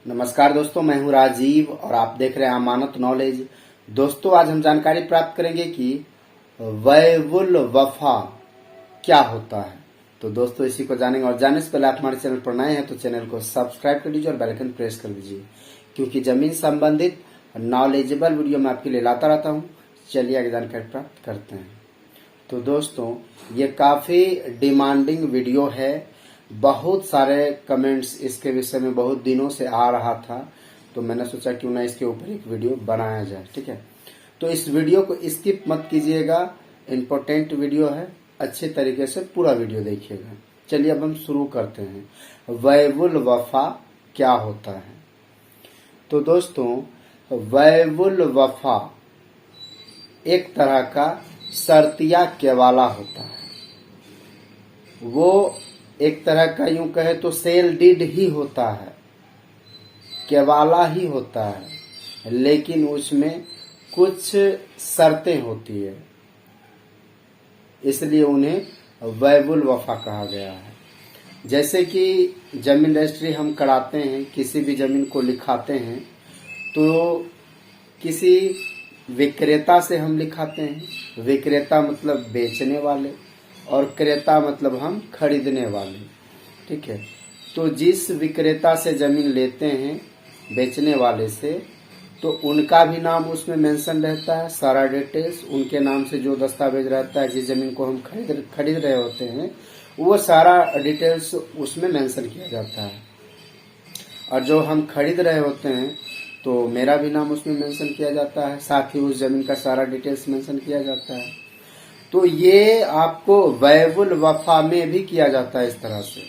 नमस्कार दोस्तों, मैं हूं राजीव और आप देख रहे हैं अमानत नॉलेज। दोस्तों, आज हम जानकारी प्राप्त करेंगे कि वैवुल वफा क्या होता है। तो दोस्तों, इसी को जानेंगे और जानने से पहले आप हमारे चैनल पर नए हैं तो चैनल को सब्सक्राइब कर दीजिए और बेल आइकन प्रेस कर दीजिए, क्योंकि जमीन संबंधित नॉलेजेबल वीडियो मैं आपके लिए लाता रहता हूं। चलिए आगे जानकारी प्राप्त करते हैं। तो दोस्तों, ये काफ़ी डिमांडिंग वीडियो है। बहुत सारे कमेंट्स इसके विषय में बहुत दिनों से आ रहा था, तो मैंने सोचा क्यों ना इसके ऊपर एक वीडियो बनाया जाए। ठीक है, तो इस वीडियो को स्किप मत कीजिएगा, इम्पोर्टेंट वीडियो है, अच्छे तरीके से पूरा वीडियो देखिएगा। चलिए अब हम शुरू करते हैं। वैवुल वफा क्या होता है। तो दोस्तों, वैवुल वफा एक तरह का शर्तिया केवाला होता है। वो एक तरह का यूं कहे तो सेल डीड ही होता है, केवाला ही होता है, लेकिन उसमें कुछ शर्तें होती है, इसलिए उन्हें वैवुल वफा कहा गया है। जैसे कि जमीन रजिस्ट्री हम कराते हैं, किसी भी जमीन को लिखाते हैं तो किसी विक्रेता से हम लिखाते हैं। विक्रेता मतलब बेचने वाले और क्रेता मतलब हम खरीदने वाले। ठीक है, तो जिस विक्रेता से जमीन लेते हैं, बेचने वाले से, तो उनका भी नाम उसमें मेंशन रहता है, सारा डिटेल्स उनके नाम से जो दस्तावेज रहता है, जिस जमीन को हम खरीद रहे होते हैं, वो सारा डिटेल्स उसमें मेंशन किया जाता है। और जो हम खरीद रहे होते हैं तो मेरा भी नाम उसमें मेंशन किया जाता है, साथ ही उस जमीन का सारा डिटेल्स मेंशन किया जाता है। तो ये आपको वैवुल वफा में भी किया जाता है। इस तरह से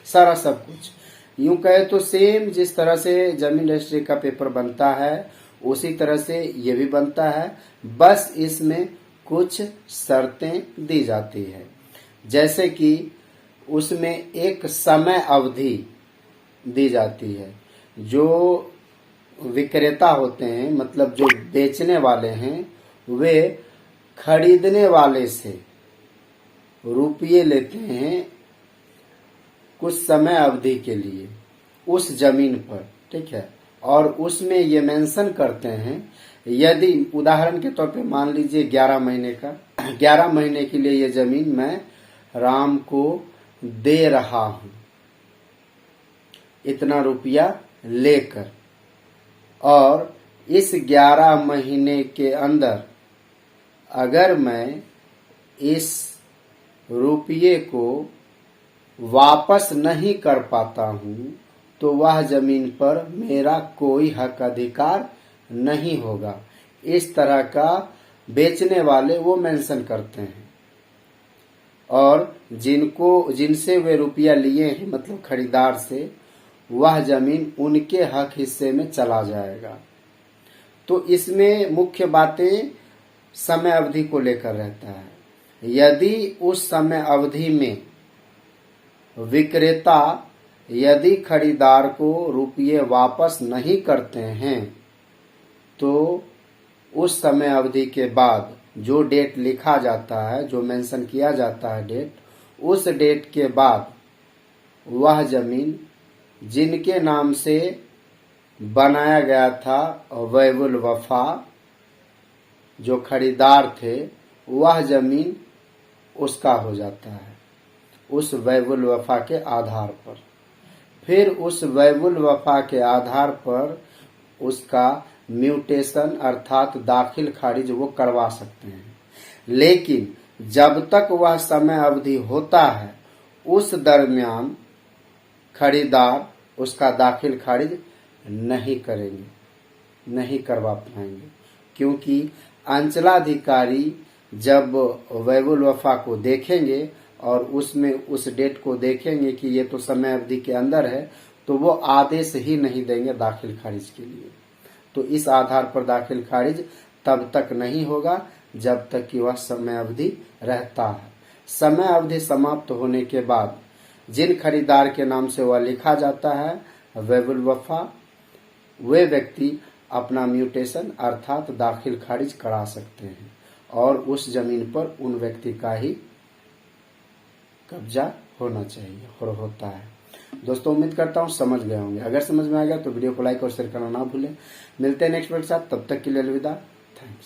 सारा सब कुछ यूं कहे तो सेम जिस तरह से जमीन रजिस्ट्री का पेपर बनता है उसी तरह से ये भी बनता है, बस इसमें कुछ शर्तें दी जाती है। जैसे कि उसमें एक समय अवधि दी जाती है। जो विक्रेता होते हैं, मतलब जो बेचने वाले हैं, वे खरीदने वाले से रुपये लेते हैं कुछ समय अवधि के लिए उस जमीन पर। ठीक है, और उसमें ये मेंशन करते हैं, यदि उदाहरण के तौर पे मान लीजिए 11 महीने का, 11 महीने के लिए ये जमीन मैं राम को दे रहा हूं इतना रुपया लेकर, और इस 11 महीने के अंदर अगर मैं इस रुपये को वापस नहीं कर पाता हूं तो वह जमीन पर मेरा कोई हक अधिकार नहीं होगा। इस तरह का बेचने वाले वो मेंशन करते हैं, और जिनसे वे रुपया लिए हैं, मतलब खरीदार से, वह जमीन उनके हक हिस्से में चला जाएगा। तो इसमें मुख्य बातें समय अवधि को लेकर रहता है। यदि उस समय अवधि में विक्रेता यदि खरीदार को रुपये वापस नहीं करते हैं तो उस समय अवधि के बाद जो डेट लिखा जाता है, जो मेंशन किया जाता है डेट, उस डेट के बाद वह जमीन जिनके नाम से बनाया गया था वैवुल वफा, जो खरीदार थे, वह जमीन उसका हो जाता है उस वैवुल वफा के आधार पर। फिर उस वैवुल वफा के आधार पर उसका म्यूटेशन अर्थात दाखिल खारिज वो करवा सकते हैं। लेकिन जब तक वह समय अवधि होता है उस दरमियान खरीदार उसका दाखिल खारिज नहीं करेंगे, नहीं करवा पाएंगे, क्योंकि अंचलाधिकारी जब वैवुल वफा को देखेंगे और उसमें उस डेट को देखेंगे कि ये तो समय अवधि के अंदर है, तो वो आदेश ही नहीं देंगे दाखिल खारिज के लिए। तो इस आधार पर दाखिल खारिज तब तक नहीं होगा जब तक कि वह समय अवधि रहता है। समय अवधि समाप्त होने के बाद जिन खरीदार के नाम से वह लिखा जाता है वैवुल वफा, वे व्यक्ति अपना म्यूटेशन अर्थात दाखिल खारिज करा सकते हैं और उस जमीन पर उन व्यक्ति का ही कब्जा होना चाहिए और होता है। दोस्तों उम्मीद करता हूँ समझ गए होंगे। अगर समझ में आ गया तो वीडियो को लाइक और शेयर करना ना भूलें। मिलते हैं नेक्स्ट वीडियो के साथ, तब तक के लिए अलविदा। थैंक्स।